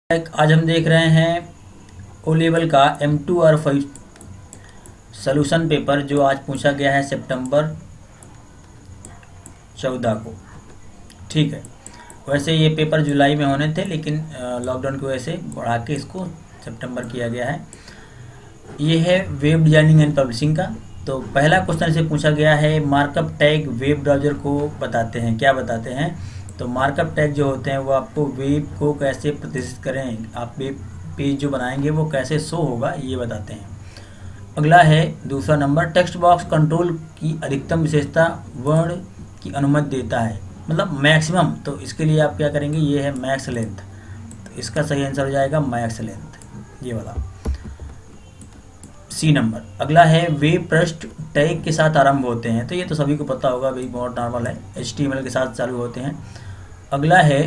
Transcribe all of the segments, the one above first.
आज हम देख रहे हैं ओ लेवल का M2 और 5 सोल्यूशन पेपर जो आज पूछा गया है सितंबर 14 को। ठीक है, वैसे ये पेपर जुलाई में होने थे लेकिन लॉकडाउन की वजह से बढ़ा के इसको सितंबर किया गया है। ये है वेब डिजाइनिंग एंड पब्लिशिंग का। तो पहला क्वेश्चन से पूछा गया है मार्कअप टैग वेब ब्राउज़र को बताते हैं। क्या बताते हैं? तो मार्कअप टैग जो होते हैं वो आपको वेब को कैसे प्रदर्शित करें, आप वेब पेज जो बनाएंगे वो कैसे शो होगा ये बताते हैं। अगला है दूसरा नंबर, टेक्स्ट बॉक्स कंट्रोल की अधिकतम विशेषता वर्ण की अनुमति देता है, मतलब मैक्सिमम। तो इसके लिए आप क्या करेंगे, ये है मैक्स लेंथ। तो इसका सही आंसर हो जाएगा मैक्स लेंथ, ये वाला सी नंबर। अगला है वेब पृष्ठ टैग के साथ आरंभ होते हैं। तो ये तो सभी को पता होगा भाई, बहुत नॉर्मल है, HTML के साथ चालू होते हैं। अगला है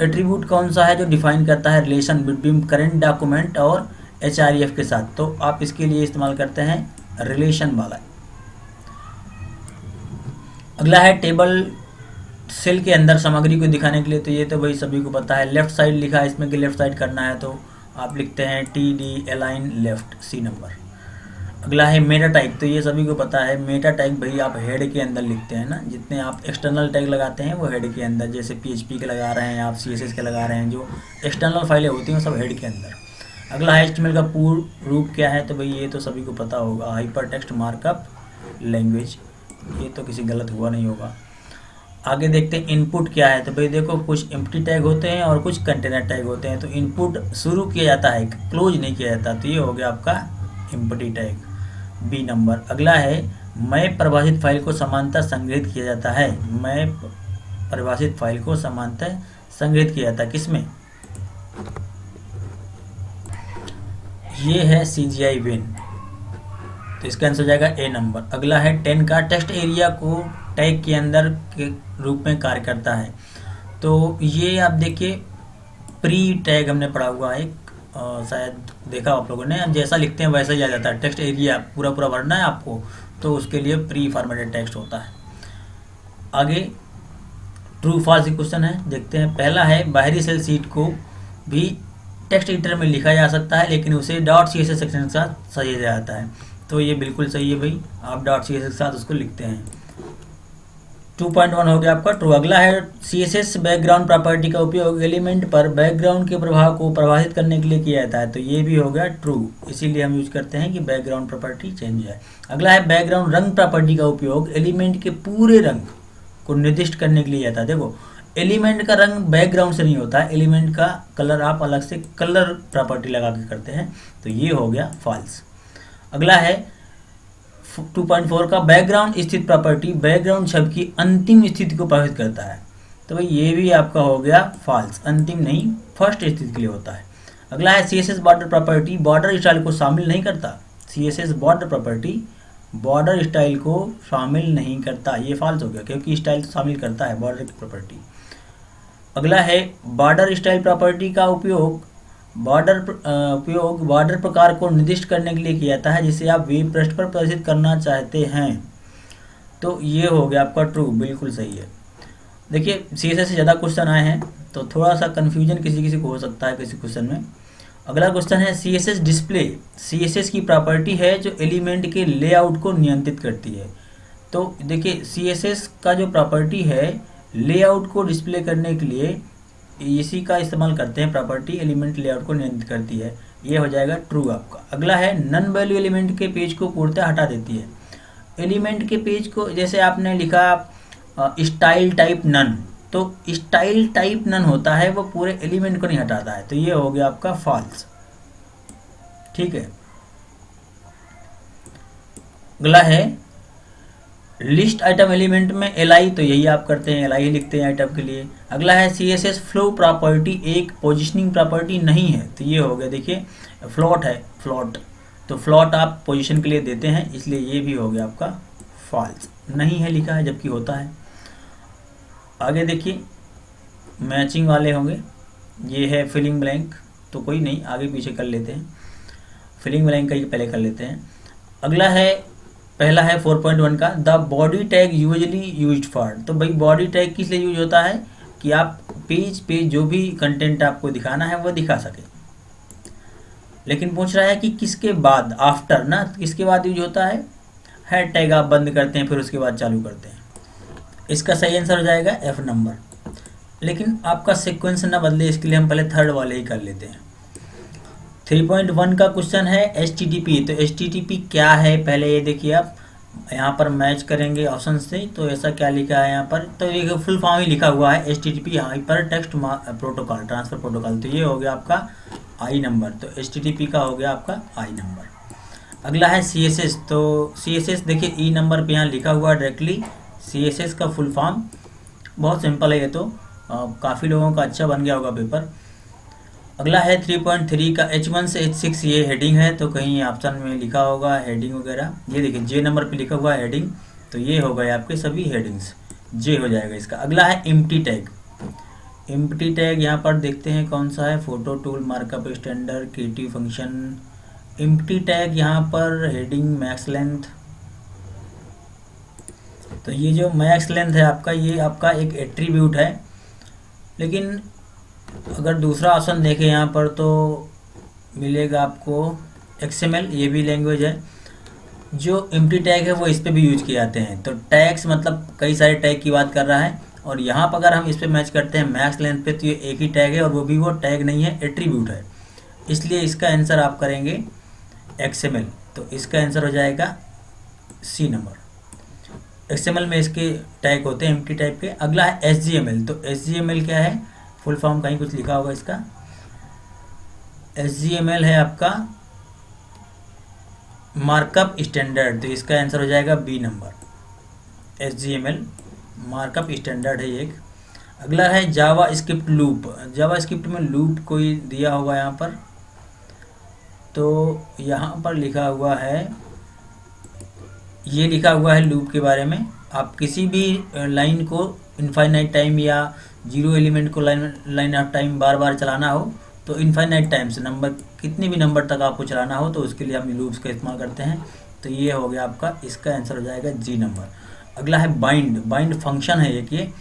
एट्रीब्यूट कौन सा है जो डिफाइन करता है रिलेशन बिटवीन करेंट डॉक्यूमेंट और HREF के साथ। तो आप इसके लिए इस्तेमाल करते हैं रिलेशन वाला। अगला है टेबल सेल के अंदर सामग्री को दिखाने के लिए। तो ये तो भाई सभी को पता है, लेफ्ट साइड लिखा है इसमें कि लेफ्ट साइड करना है तो आप लिखते हैं TD align left, C number. अगला है मेटा टैग। तो ये सभी को पता है, मेटा टैग भाई आप हेड के अंदर लिखते हैं ना, जितने आप एक्सटर्नल टैग लगाते हैं वो हेड के अंदर, जैसे PHP के लगा रहे हैं आप, CSS के लगा रहे हैं, जो एक्सटर्नल फाइलें होती हैं वो सब हेड के अंदर। अगला है HTML का पूर्ण रूप क्या है। तो भाई ये तो सभी को पता होगा, हाइपर टेक्स्ट मार्कअप लैंग्वेज। ये तो किसी गलत हुआ नहीं होगा। आगे देखते हैं इनपुट क्या है। तो भाई देखो, कुछ एम्प्टी टैग होते हैं और कुछ कंटेनर टैग होते हैं। तो इनपुट शुरू किया जाता है, क्लोज नहीं किया जाता। तो ये हो गया आपका एम्प्टी टैग, बी नंबर। अगला है मैं परिभाषित फाइल को समानता संग्रहित किया जाता है। मैं परिभाषित फाइल को समानता संग्रहित किया जाता है किसमें? ये है CGI विन, तो इसका आंसर हो जाएगा ए नंबर। अगला है 10 का टेक्स्ट एरिया को टैग के अंदर के रूप में कार्य करता है। तो ये आप देखिए प्री टैग हमने पढ़ा हुआ है, शायद देखा आप लोगों ने, जैसा लिखते हैं वैसा ही आ जाता है। टेक्स्ट एरिया पूरा पूरा भरना है आपको, तो उसके लिए प्री फॉर्मेटेड टेक्स्ट होता है। आगे ट्रू फॉल्स क्वेश्चन है, देखते हैं। पहला है बाहरी सेल सीट को भी टेक्स्ट एडिटर में लिखा जा सकता है लेकिन उसे .css सेक्शन के साथ सजाया जाता है। तो ये बिल्कुल सही है भाई, आप .css के साथ उसको लिखते हैं। 2.1 हो गया आपका ट्रू। अगला है CSS बैकग्राउंड प्रॉपर्टी का उपयोग एलिमेंट पर बैकग्राउंड के प्रभाव को प्रभावित करने के लिए किया जाता है। तो ये भी हो गया ट्रू, इसीलिए हम यूज करते हैं कि बैकग्राउंड प्रॉपर्टी चेंज है। अगला है बैकग्राउंड रंग प्रॉपर्टी का उपयोग एलिमेंट के पूरे रंग को निर्दिष्ट करने के लिए जाता है। देखो, एलिमेंट का रंग बैकग्राउंड से नहीं होता है, एलिमेंट का कलर आप अलग से कलर प्रॉपर्टी लगा के करते हैं। तो ये हो गया फॉल्स। अगला है 2.4 का बैकग्राउंड स्थित प्रॉपर्टी बैकग्राउंड शब्द की अंतिम स्थिति को प्रभावित करता है। तो भाई ये भी आपका हो गया फॉल्स, अंतिम नहीं फर्स्ट स्थिति के लिए होता है। अगला है CSS border property border style को शामिल नहीं करता। CSS border property border style को शामिल नहीं करता, ये फॉल्स हो गया क्योंकि स्टाइल शामिल करता है बॉर्डर की प्रॉपर्टी। अगला है बॉर्डर स्टाइल प्रॉपर्टी का उपयोग बॉर्डर प्रकार को निर्दिष्ट करने के लिए किया जाता है जिसे आप वेब पृष्ठ पर प्रदर्शित करना चाहते हैं। तो ये हो गया आपका ट्रू, बिल्कुल सही है। देखिए CSS से ज़्यादा क्वेश्चन आए हैं तो थोड़ा सा कन्फ्यूजन किसी किसी को हो सकता है किसी क्वेश्चन में। अगला क्वेश्चन है CSS डिस्प्ले CSS की प्रॉपर्टी है जो एलिमेंट के लेआउट को नियंत्रित करती है। तो देखिए CSS का जो प्रॉपर्टी है लेआउट को डिस्प्ले करने के लिए इसी का इस्तेमाल करते हैं, प्रॉपर्टी एलिमेंट लेआउट को नियंत्रित करती है। ये हो जाएगा ट्रू आपका। अगला है नन वैल्यू एलिमेंट के पेज को पूर्णतः हटा देती है। एलिमेंट के पेज को, जैसे आपने लिखा स्टाइल टाइप नन, तो स्टाइल टाइप नन होता है वो पूरे एलिमेंट को नहीं हटाता है। तो ये हो गया आपका फॉल्स, ठीक है। अगला है लिस्ट आइटम एलिमेंट में LI, तो यही आप करते हैं, LI ही लिखते हैं आइटम के लिए। अगला है CSS फ्लो प्रॉपर्टी एक पोजिशनिंग प्रॉपर्टी नहीं है। तो ये हो गया, देखिए फ्लोट है, फ्लोट, तो फ्लोट आप पोजीशन के लिए देते हैं, इसलिए ये भी हो गया आपका फॉल्स, नहीं है लिखा है जबकि होता है। आगे देखिए मैचिंग वाले होंगे, ये है फिलिंग ब्लैंक, तो कोई नहीं आगे पीछे कर लेते हैं, फिलिंग ब्लैंक का ही पहले कर लेते हैं। अगला है पहला है 4.1 का the body tag usually used for. तो भाई बॉडी टैग किस लिए यूज होता है कि आप पेज पे जो भी कंटेंट आपको दिखाना है वो दिखा सके। लेकिन पूछ रहा है कि किसके बाद, आफ्टर ना, किसके बाद यूज होता है टैग आप बंद करते हैं फिर उसके बाद चालू करते हैं। इसका सही आंसर हो जाएगा एफ नंबर। लेकिन आपका सीक्वेंस ना बदले इसके लिए हम पहले थर्ड वाले ही कर लेते हैं। 3.1 का क्वेश्चन है HTTP। तो HTTP क्या है पहले ये देखिए आप, यहाँ पर मैच करेंगे ऑप्शन से। तो ऐसा क्या लिखा है यहाँ पर, तो एक फुल फॉर्म ही लिखा हुआ है HTTP hyper text protocol transfer protocol. तो ये हो गया आपका आई नंबर। तो HTTP का हो गया आपका आई नंबर। अगला है CSS। तो CSS देखिए ई नंबर पे यहाँ लिखा हुआ है डायरेक्टली। CSS का फुल फॉर्म बहुत सिंपल है, ये तो काफ़ी लोगों का अच्छा बन गया होगा पेपर। अगला है 3.3 का H1 से H6, ये हेडिंग है। तो कहीं ऑप्शन में लिखा होगा हेडिंग वगैरह, ये देखिए J नंबर पे लिखा हुआ है हेडिंग। तो ये हो गए आपके सभी हेडिंग्स, J हो जाएगा इसका। अगला है एम्प्टी टैग। एम्प्टी टैग यहाँ पर देखते हैं कौन सा है, photo tool, markup standard, creative function. Empty tag यहाँ पर हेडिंग मैक्स लेंथ। तो ये जो मैक्स लेंथ है आपका, ये आपका एक एट्रीब्यूट है। लेकिन अगर दूसरा ऑप्शन देखें यहाँ पर तो मिलेगा आपको XML, ये भी लैंग्वेज है। जो एम्प्टी टैग है वो इस पे भी यूज किए जाते हैं। तो टैग्स मतलब कई सारे टैग की बात कर रहा है, और यहाँ पर अगर हम इस पे मैच करते हैं मैक्स लेंथ पे, तो ये एक ही टैग है और वो भी वो टैग नहीं है, एट्रीब्यूट है। इसलिए इसका आंसर आप करेंगे XML। तो इसका आंसर हो जाएगा C नंबर। XML में इसके टैग होते हैं एम्प्टी टाइप के। अगला है HGML। तो HGML क्या है, फुल फॉर्म कहीं कुछ लिखा होगा इसका। HGML है आपका मार्कअप स्टैंडर्ड। तो इसका आंसर हो जाएगा B number. HGML markup standard है एक। अगला है जावा स्क्रिप्ट लूप। जावा स्क्रिप्ट में लूप कोई दिया होगा यहाँ पर, तो यहाँ पर लिखा हुआ है, ये लिखा हुआ है लूप के बारे में। आप किसी भी लाइन को इनफाइनाइट टाइम या जीरो एलिमेंट को लाइन ऑफ टाइम बार बार चलाना हो, तो इनफाइनाइट टाइम से नंबर कितने भी नंबर तक आपको चलाना हो, तो उसके लिए हम लूप्स का इस्तेमाल करते हैं। तो ये हो गया आपका, इसका आंसर हो जाएगा G नंबर। अगला है बाइंड। बाइंड फंक्शन है एक ये,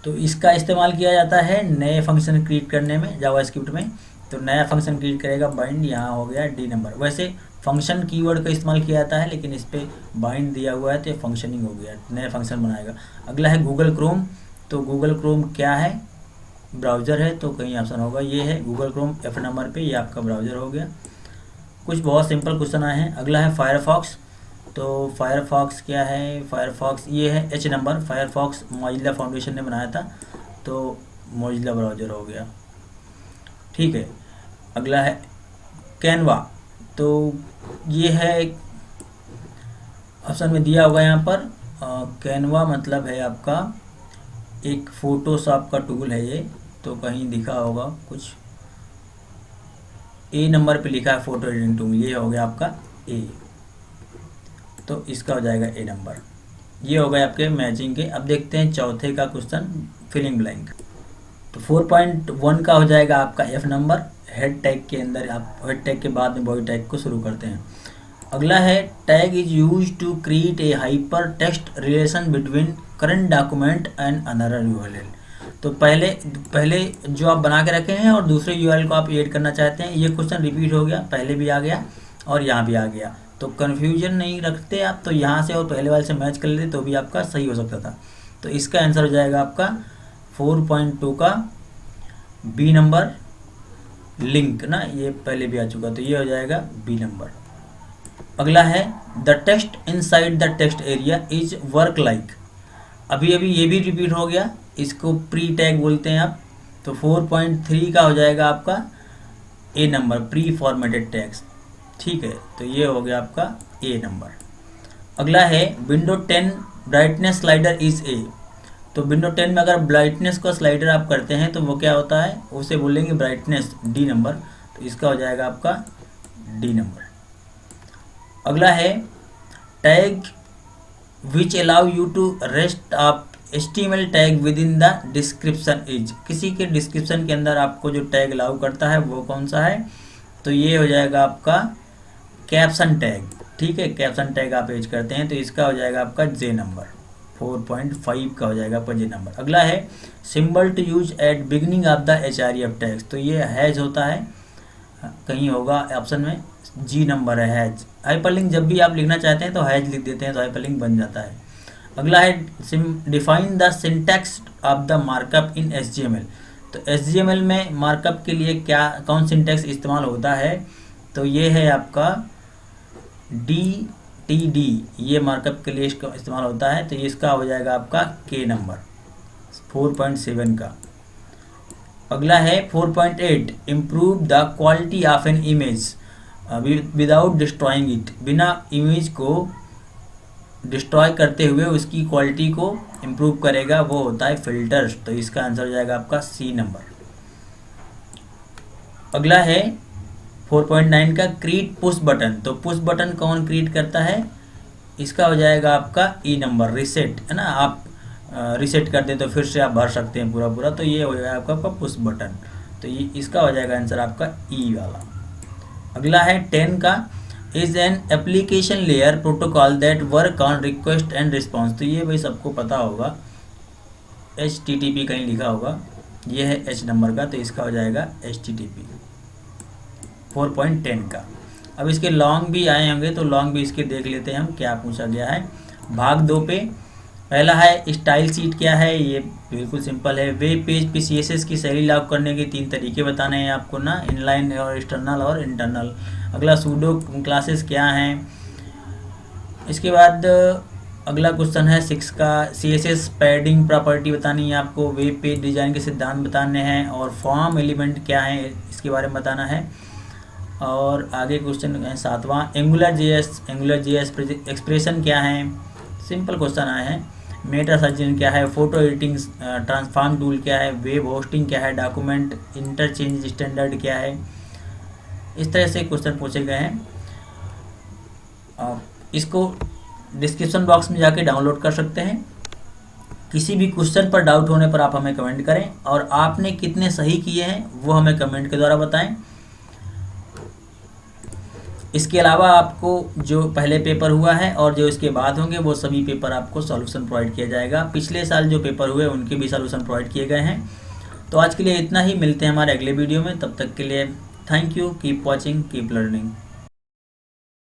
तो इसका इस्तेमाल किया जाता है नए फंक्शन क्रिएट करने में जावास्क्रिप्ट में। तो नया फंक्शन क्रिएट करेगा बाइंड, यहाँ हो गया D नंबर। वैसे फंक्शन कीवर्ड का इस्तेमाल किया जाता है, लेकिन इस पर बाइंड दिया हुआ है तो ये फंक्शनिंग हो गया, नया फंक्शन बनाएगा। अगला है गूगल क्रोम। तो गूगल क्रोम क्या है, ब्राउज़र है। तो कहीं ऑप्शन होगा, ये है गूगल क्रोम F नंबर पे, ये आपका ब्राउज़र हो गया। कुछ बहुत सिंपल क्वेश्चन आए हैं। अगला है फायरफॉक्स। तो फायरफॉक्स क्या है, फायरफॉक्स ये है H number. Firefox Mozilla foundation ने बनाया था, तो मोजिला ब्राउज़र हो गया, ठीक है। अगला है कैनवा। तो ये है ऑप्शन में दिया होगा यहाँ पर, कैनवा मतलब है आपका एक फोटोशॉप का टूल है ये। तो कहीं दिखा होगा कुछ, A नंबर पे लिखा है फोटो एडिटिंग टूल, ये हो गया आपका A। तो इसका हो जाएगा A नंबर। ये हो गए आपके मैचिंग के। अब देखते हैं चौथे का क्वेश्चन, फिलिंग ब्लैंक। तो 4.1 का हो जाएगा आपका F नंबर। हेड टैग के अंदर आप हेड टैग के बाद में बॉडी टैग को शुरू करते हैं। अगला है tag is use to create a hyper text relation between current document and another URL। तो पहले जो आप बना के रखे हैं और दूसरे URL को आप ऐड करना चाहते हैं। ये क्वेश्चन रिपीट हो गया, पहले भी आ गया और यहाँ भी आ गया। तो कन्फ्यूजन नहीं रखते आप, तो यहाँ से और पहले वाले से मैच कर लेते तो भी आपका सही हो सकता था। तो इसका आंसर हो जाएगा आपका 4.2 का B नंबर, लिंक ना, ये पहले भी आ चुका, तो ये हो जाएगा B नंबर। अगला है the text inside the text area is work like. अभी ये भी रिपीट हो गया, इसको प्री टैग बोलते हैं आप। तो 4.3 का हो जाएगा आपका A number, pre formatted tags, ठीक है। तो ये हो गया आपका A नंबर। अगला है window 10 brightness slider is A। तो विंडो 10 में अगर ब्राइटनेस का स्लाइडर आप करते हैं तो वो क्या होता है, उसे बोलेंगे ब्राइटनेस, D नंबर। तो इसका हो जाएगा आपका D नंबर। अगला है tag which allow you to rest of HTML tag with in the description is. किसी के डिस्क्रिप्शन के अंदर आपको जो टैग अलाउ करता है वो कौन सा है, तो ये हो जाएगा आपका कैप्शन टैग, ठीक है। कैप्शन टैग आप एड करते हैं तो इसका हो जाएगा आपका J नंबर। 4.5 का हो जाएगा आपका जी नंबर। अगला है symbol to use at beginning of the HREF tags, तो ये हैज होता है, कहीं होगा ऑप्शन में, जी नंबर है हैज। हाइपरलिंक जब भी आप लिखना चाहते हैं तो हैज लिख देते हैं तो हाइपरलिंक बन जाता है। अगला है define the syntax of the markup in HTML, तो HTML में मार्कअप के लिए क्या कौन सिंटैक्स इस्तेमाल होता है, तो ये है आपका DTD, ये मार्कअप के लिए इस्तेमाल होता है, तो ये इसका हो जाएगा आपका के नंबर 4.7 का। अगला है 4.8 improve the quality of an image without destroying it, बिना इमेज को डिस्ट्रॉय करते हुए उसकी क्वालिटी को इम्प्रूव करेगा, वो होता है फिल्टर्स, तो इसका आंसर हो जाएगा आपका सी नंबर। अगला है 4.9 का क्रिएट पुश बटन, तो पुश बटन कौन क्रिएट करता है, इसका हो जाएगा आपका ई नंबर, रीसेट है ना, आप रीसेट कर दे तो फिर से आप भर सकते हैं पूरा, तो ये हो जाएगा आपका पुश बटन, तो ये इसका हो जाएगा आंसर आपका ई वाला। अगला है 10 का is an application layer protocol that work on request and response, तो ये भाई सबको पता होगा, HTTP कहीं लिखा होगा, ये है H नंबर का, तो इसका हो जाएगा HTTP 4.10 का। अब इसके लॉन्ग भी आए होंगे तो लॉन्ग भी इसके देख लेते हैं हम क्या पूछा गया है। भाग 2 पे पहला है स्टाइल शीट क्या है, ये बिल्कुल सिंपल है, वेब पेज पे CSS की शैली लागू करने के 3 तरीके बताने हैं आपको ना, इनलाइन और एक्सटर्नल और इंटरनल। अगला सूडो क्लासेस क्या हैं, इसके बाद अगला क्वेश्चन है 6 का CSS पैडिंग प्रॉपर्टी बतानी है आपको, वेब पेज डिज़ाइन के सिद्धांत बताने हैं, और फॉर्म एलिमेंट क्या है इसके बारे में बताना है। और आगे क्वेश्चन है 7वां एंगुलर JS एक्सप्रेशन क्या है, सिंपल क्वेश्चन आए हैं। मेटा सर्जन क्या है, फोटो एडिटिंग ट्रांसफॉर्म टूल क्या है, वेब होस्टिंग क्या है, डॉक्यूमेंट इंटरचेंज स्टैंडर्ड क्या है, इस तरह से क्वेश्चन पूछे गए हैं। इसको डिस्क्रिप्शन बॉक्स में जाके डाउनलोड कर सकते हैं। किसी भी क्वेश्चन पर डाउट होने पर आप हमें कमेंट करें, और आपने कितने सही किए हैं वो हमें कमेंट के द्वारा बताएं। इसके अलावा आपको जो पहले पेपर हुआ है और जो इसके बाद होंगे वो सभी पेपर आपको सॉल्यूशन प्रोवाइड किया जाएगा। पिछले साल जो पेपर हुए उनके भी सॉल्यूशन प्रोवाइड किए गए हैं। तो आज के लिए इतना ही, मिलते हैं हमारे अगले वीडियो में, तब तक के लिए thank you, keep watching, keep learning.